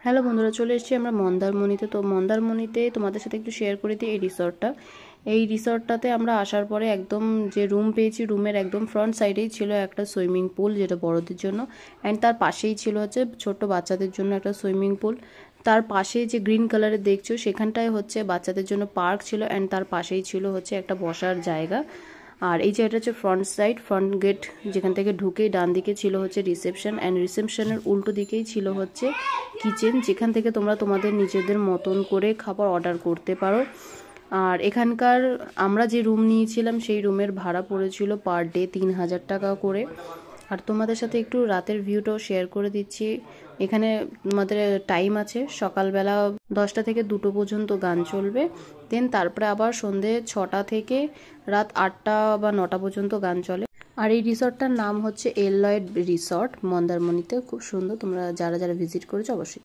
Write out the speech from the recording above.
Hello বন্ধুরা, চলে এসেছি আমরা মন্দারমণিতে। তো মন্দারমণিতে তোমাদের সাথে একটু শেয়ার করে দিই এই রিসর্টটাতে আমরা আসার পরে একদম যে রুম পেয়েছি, রুমের একদম ফ্রন্ট সাইডেই ছিল একটা সুইমিং পুল, যেটা বড়দের জন্য, অ্যান্ড তার পাশেই ছিল হচ্ছে ছোট্ট বাচ্চাদের জন্য একটা সুইমিং পুল। তার পাশে যে গ্রিন কালারের দেখছো, সেখানটায় হচ্ছে বাচ্চাদের জন্য পার্ক ছিল, অ্যান্ড তার পাশেই ছিল হচ্ছে একটা বসার জায়গা। আর এই জায়গাটা হচ্ছে ফ্রন্ট সাইড, ফ্রন্ট গেট, যেখান থেকে ঢুকেই ডান দিকে ছিল হচ্ছে রিসেপশন, অ্যান্ড রিসেপশনের উল্টো দিকেই ছিল হচ্ছে কিচেন, যেখান থেকে তোমরা তোমাদের নিজেদের মতন করে খাবার অর্ডার করতে পারো। আর এখানকার আমরা যে রুম নিয়েছিলাম সেই রুমের ভাড়া পড়েছিল পার ডে 3,000 টাকা করে। আর তোমাদের সাথে একটু রাতের ভিউটাও শেয়ার করে দিচ্ছি। এখানে তোমাদের টাইম আছে, সকালবেলা 10টা থেকে 2টো পর্যন্ত গান চলবে, দেন তারপরে আবার সন্ধে 6টা থেকে রাত 8টা বা 9টা পর্যন্ত গান চলে। আর এই রিসর্টটার নাম হচ্ছে এললয়েড রিসর্ট, মন্দারমণিতে। খুব সুন্দর, তোমরা যারা যারা ভিজিট করেছো অবশ্যই